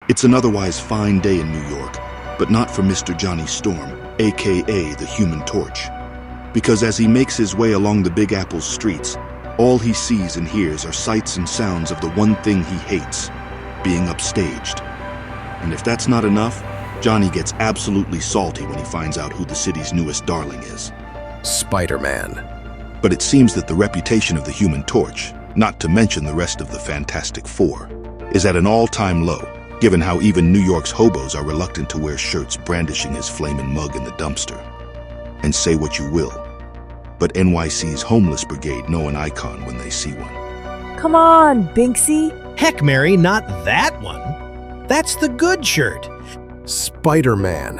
It's an otherwise fine day in New York, but not for Mr. Johnny Storm, aka the Human Torch. Because as he makes his way along the Big Apple's streets, all he sees and hears are sights and sounds of the one thing he hates, being upstaged. And if that's not enough, Johnny gets absolutely salty when he finds out who the city's newest darling is. Spider-Man. But it seems that the reputation of the Human Torch, not to mention the rest of the Fantastic Four, is at an all-time low, given how even New York's hobos are reluctant to wear shirts brandishing his flaming mug in the dumpster. And say what you will, but NYC's homeless brigade know an icon when they see one. Come on, Binksy. Heck, Mary, not that one. That's the good shirt. Spider-Man.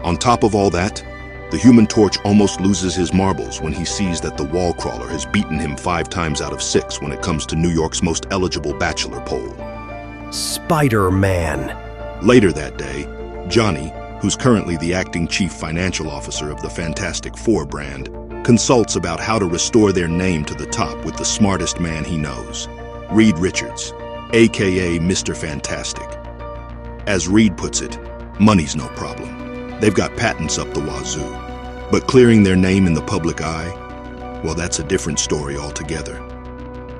On top of all that, the Human Torch almost loses his marbles when he sees that the wall crawler has beaten him 5 times out of 6 when it comes to New York's most eligible bachelor poll. Spider-Man. Later that day, Johnny, who's currently the acting chief financial officer of the Fantastic Four brand, consults about how to restore their name to the top with the smartest man he knows, Reed Richards, aka Mr. Fantastic. As Reed puts it, money's no problem. They've got patents up the wazoo. But clearing their name in the public eye, well, that's a different story altogether.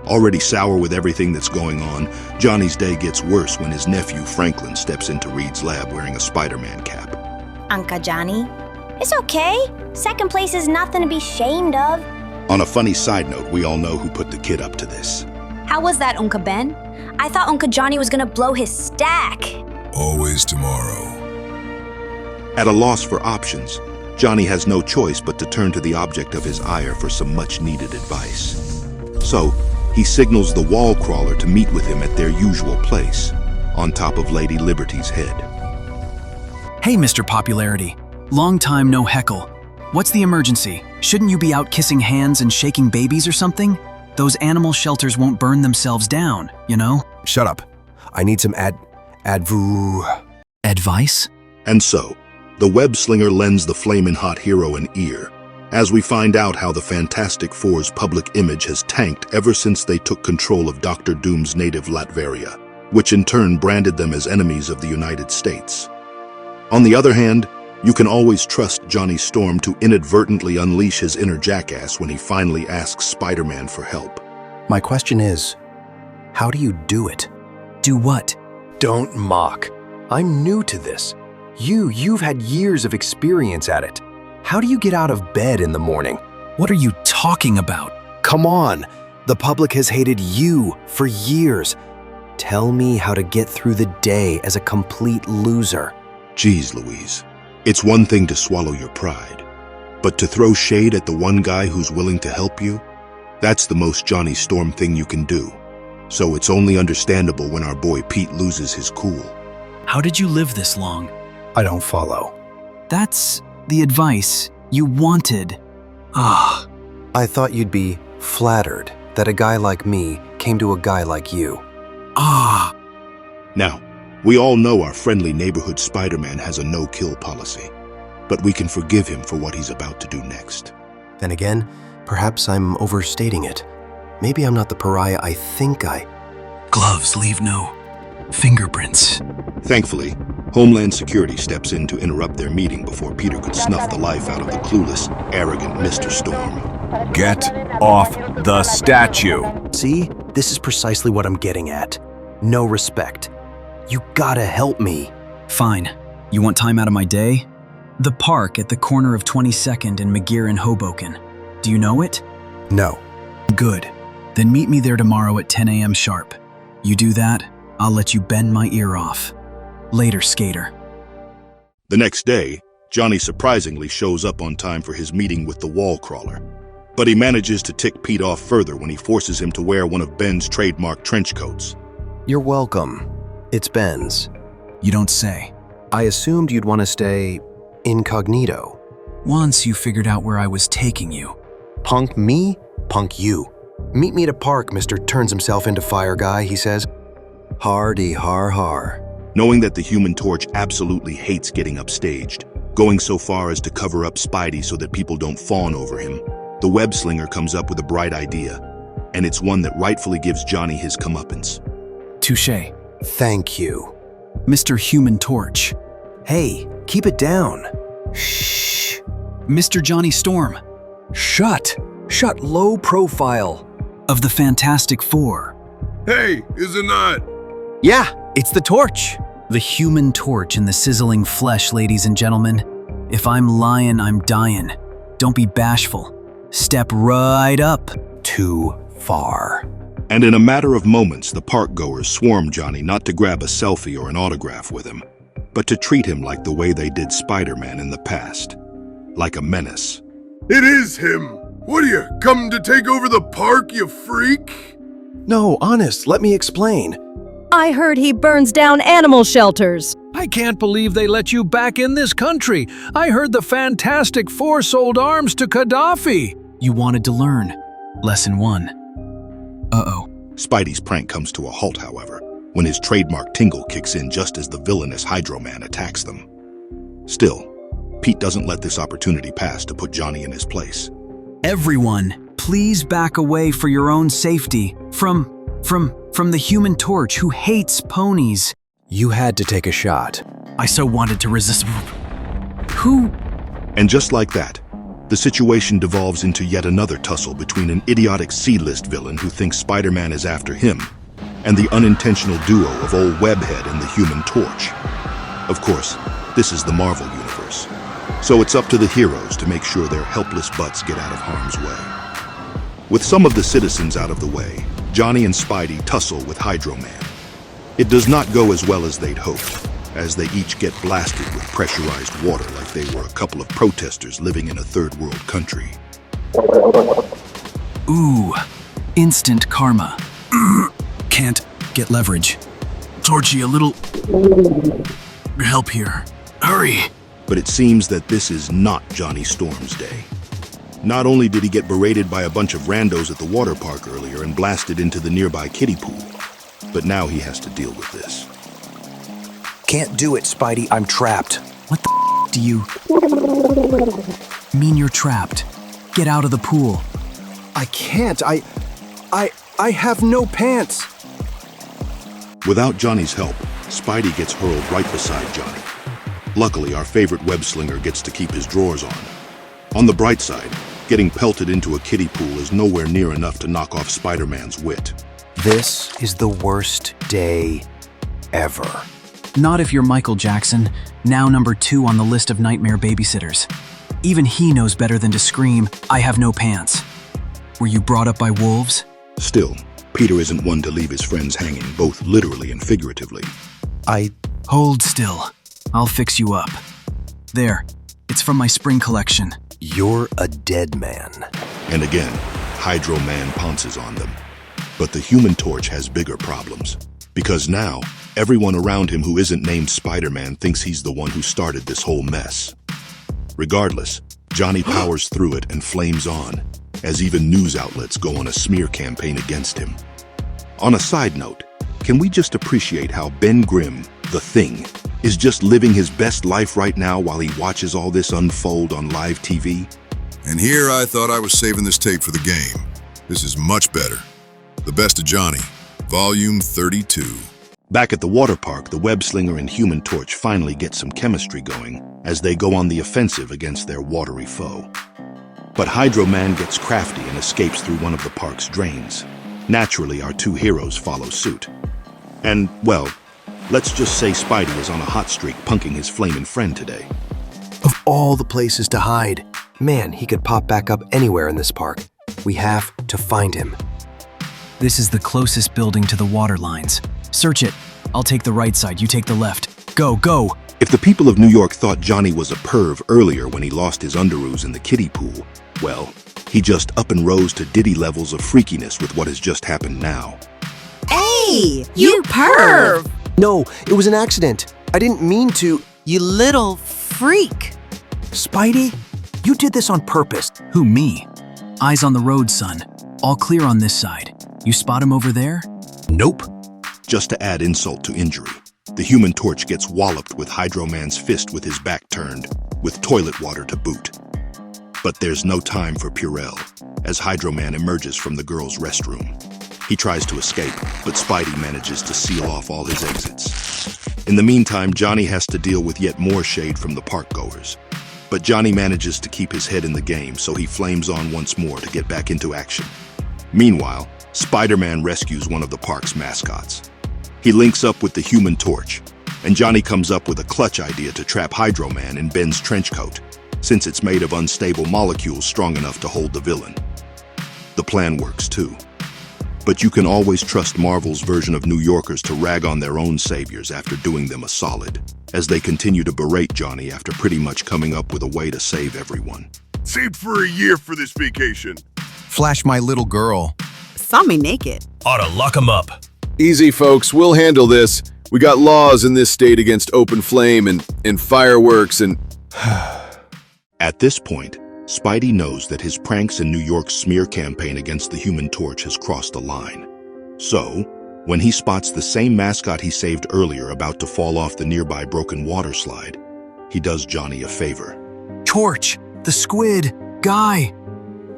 Already sour with everything that's going on, Johnny's day gets worse when his nephew Franklin steps into Reed's lab wearing a Spider-Man cap. Uncle Johnny, it's okay. Second place is nothing to be ashamed of. On a funny side note, we all know who put the kid up to this. How was that, Uncle Ben? I thought Uncle Johnny was gonna blow his stack. Always tomorrow. At a loss for options, Johnny has no choice but to turn to the object of his ire for some much-needed advice. So, he signals the wall crawler to meet with him at their usual place, on top of Lady Liberty's head. Hey, Mr. Popularity. Long time no heckle. What's the emergency? Shouldn't you be out kissing hands and shaking babies or something? Those animal shelters won't burn themselves down, you know? Shut up. I need some Advice? And so, the web slinger lends the flamin' hot hero an ear, as we find out how the Fantastic Four's public image has tanked ever since they took control of Dr. Doom's native Latveria, which in turn branded them as enemies of the United States. On the other hand, you can always trust Johnny Storm to inadvertently unleash his inner jackass when he finally asks Spider-Man for help. My question is, how do you do it? Do what? Don't mock. I'm new to this. You've had years of experience at it. How do you get out of bed in the morning? What are you talking about? Come on, the public has hated you for years. Tell me how to get through the day as a complete loser. Geez, Louise. It's one thing to swallow your pride, but to throw shade at the one guy who's willing to help you, that's the most Johnny Storm thing you can do. So it's only understandable when our boy Pete loses his cool. How did you live this long? I don't follow. That's the advice you wanted. I thought you'd be flattered that a guy like me came to a guy like you. Now, we all know our friendly neighborhood Spider-Man has a no-kill policy, but we can forgive him for what he's about to do next. Then again, perhaps I'm overstating it. Maybe I'm not the pariah I think I... Gloves leave no fingerprints. Thankfully, Homeland Security steps in to interrupt their meeting before Peter could snuff the life out of the clueless, arrogant Mr. Storm. Get off the statue. See? This is precisely what I'm getting at. No respect. You gotta help me. Fine. You want time out of my day? The park at the corner of 22nd and McGear in Hoboken. Do you know it? No. Good. Then meet me there tomorrow at 10 a.m. sharp. You do that, I'll let you bend my ear off. Later, skater. The next day, Johnny surprisingly shows up on time for his meeting with the wall crawler. But he manages to tick Pete off further when he forces him to wear one of Ben's trademark trench coats. You're welcome. It's Ben's. You don't say. I assumed you'd want to stay incognito. Once you figured out where I was taking you. Punk me, punk you. Meet me at a park, Mr. Turns himself into fire guy, he says. Hardy har har. Knowing that the Human Torch absolutely hates getting upstaged, going so far as to cover up Spidey so that people don't fawn over him, the web slinger comes up with a bright idea, and it's one that rightfully gives Johnny his comeuppance. Touché. Thank you. Mr. Human Torch. Hey, keep it down. Shh. Mr. Johnny Storm. Shut low profile. Of the Fantastic Four. Hey, is it not? Yeah, it's the Torch. The Human Torch in the sizzling flesh, ladies and gentlemen. If I'm lying, I'm dying. Don't be bashful. Step right up. Too far. And in a matter of moments, the park goers swarm Johnny not to grab a selfie or an autograph with him, but to treat him like the way they did Spider-Man in the past. Like a menace. It is him. What are you, come to take over the park, you freak? No, honest, let me explain. I heard he burns down animal shelters. I can't believe they let you back in this country. I heard the Fantastic Four sold arms to Gaddafi. You wanted to learn. Lesson 1. Uh-oh. Spidey's prank comes to a halt, however, when his trademark tingle kicks in just as the villainous Hydro Man attacks them. Still, Pete doesn't let this opportunity pass to put Johnny in his place. Everyone, please back away for your own safety from the Human Torch who hates ponies. You had to take a shot. I so wanted to resist. Who? And just like that, the situation devolves into yet another tussle between an idiotic C-list villain who thinks Spider-Man is after him and the unintentional duo of old Webhead and the Human Torch. Of course, this is the Marvel Universe, so it's up to the heroes to make sure their helpless butts get out of harm's way. With some of the citizens out of the way, Johnny and Spidey tussle with Hydro Man. It does not go as well as they'd hoped, as they each get blasted with pressurized water like they were a couple of protesters living in a third world country. Ooh, instant karma. Can't get leverage. Torchy, a little help here. Hurry. But it seems that this is not Johnny Storm's day. Not only did he get berated by a bunch of randos at the water park earlier and blasted into the nearby kiddie pool, but now he has to deal with this. Can't do it, Spidey. I'm trapped. What the do you mean you're trapped? Get out of the pool. I can't. I have no pants. Without Johnny's help, Spidey gets hurled right beside Johnny. Luckily, our favorite web slinger gets to keep his drawers on. On the bright side, getting pelted into a kiddie pool is nowhere near enough to knock off Spider-Man's wit. This is the worst day ever. Not if you're Michael Jackson, now number 2 on the list of nightmare babysitters. Even he knows better than to scream, "I have no pants." Were you brought up by wolves? Still, Peter isn't one to leave his friends hanging, both literally and figuratively. Hold still. I'll fix you up. There, it's from my spring collection. You're a dead man. And again, Hydro Man pounces on them. But the Human Torch has bigger problems. Because now, everyone around him who isn't named Spider-Man thinks he's the one who started this whole mess. Regardless, Johnny powers through it and flames on, as even news outlets go on a smear campaign against him. On a side note, can we just appreciate how Ben Grimm, the Thing, is just living his best life right now while he watches all this unfold on live TV? And here I thought I was saving this tape for the game. This is much better. The Best of Johnny, Volume 32. Back at the water park, the web slinger and Human Torch finally get some chemistry going as they go on the offensive against their watery foe. But Hydro Man gets crafty and escapes through one of the park's drains. Naturally, our two heroes follow suit. And, well, let's just say Spidey is on a hot streak punking his flaming friend today. Of all the places to hide, man, he could pop back up anywhere in this park. We have to find him. This is the closest building to the water lines. Search it. I'll take the right side, you take the left. Go, go! If the people of New York thought Johnny was a perv earlier when he lost his underoos in the kiddie pool, well, he just up and rose to Diddy levels of freakiness with what has just happened now. Hey, you perv! No, it was an accident. I didn't mean to. You little freak. Spidey, you did this on purpose. Who, me? Eyes on the road, son. All clear on this side. You spot him over there? Nope. Just to add insult to injury, the Human Torch gets walloped with Hydro Man's fist with his back turned, with toilet water to boot. But there's no time for Purell, as Hydro Man emerges from the girls' restroom. He tries to escape, but Spidey manages to seal off all his exits. In the meantime, Johnny has to deal with yet more shade from the park goers. But Johnny manages to keep his head in the game, so he flames on once more to get back into action. Meanwhile, Spider-Man rescues one of the park's mascots. He links up with the Human Torch, and Johnny comes up with a clutch idea to trap Hydro Man in Ben's trench coat, since it's made of unstable molecules strong enough to hold the villain. The plan works too. But you can always trust Marvel's version of New Yorkers to rag on their own saviors after doing them a solid, as they continue to berate Johnny after pretty much coming up with a way to save everyone. Saved for a year for this vacation. Flash my little girl. Saw me naked. Oughta lock him up. Easy, folks. We'll handle this. We got laws in this state against open flame and fireworks and... At this point, Spidey knows that his pranks and New York's smear campaign against the Human Torch has crossed the line. So, when he spots the same mascot he saved earlier about to fall off the nearby broken water slide, he does Johnny a favor. Torch, the squid, guy.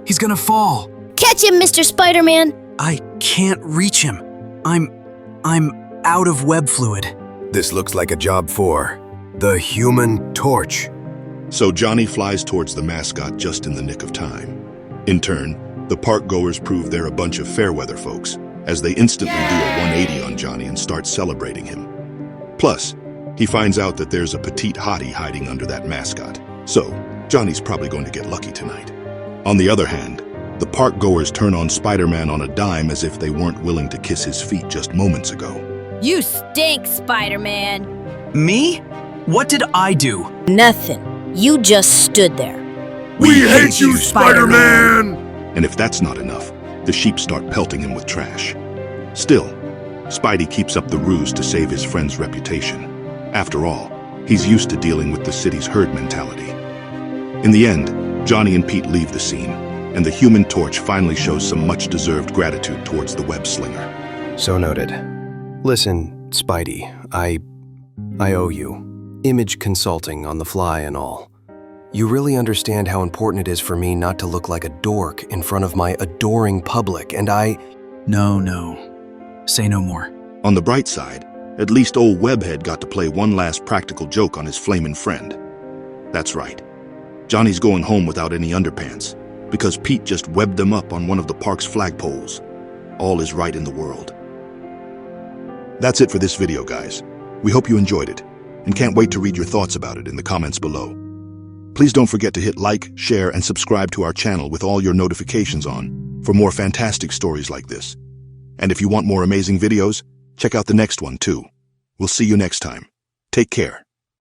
He's gonna fall. Catch him, Mr. Spider-Man! I can't reach him. I'm out of web fluid. This looks like a job for the Human Torch. So Johnny flies towards the mascot just in the nick of time. In turn, the park goers prove they're a bunch of fair-weather folks, as they instantly do a 180 on Johnny and start celebrating him. Plus, he finds out that there's a petite hottie hiding under that mascot, so Johnny's probably going to get lucky tonight. On the other hand, the park goers turn on Spider-Man on a dime as if they weren't willing to kiss his feet just moments ago. You stink, Spider-Man. Me? What did I do? Nothing. You just stood there. We hate you, Spider-Man! And if that's not enough, the sheep start pelting him with trash. Still, Spidey keeps up the ruse to save his friend's reputation. After all, he's used to dealing with the city's herd mentality. In the end, Johnny and Pete leave the scene, and the Human Torch finally shows some much-deserved gratitude towards the web slinger. So noted. Listen, Spidey, I owe you. Image consulting on the fly and all. You really understand how important it is for me not to look like a dork in front of my adoring public, and I... No. Say no more. On the bright side, at least old Webhead got to play one last practical joke on his flamin' friend. That's right. Johnny's going home without any underpants, because Pete just webbed them up on one of the park's flagpoles. All is right in the world. That's it for this video, guys. We hope you enjoyed it, and can't wait to read your thoughts about it in the comments below. Please don't forget to hit like, share, and subscribe to our channel with all your notifications on for more fantastic stories like this. And if you want more amazing videos, check out the next one too. We'll see you next time. Take care.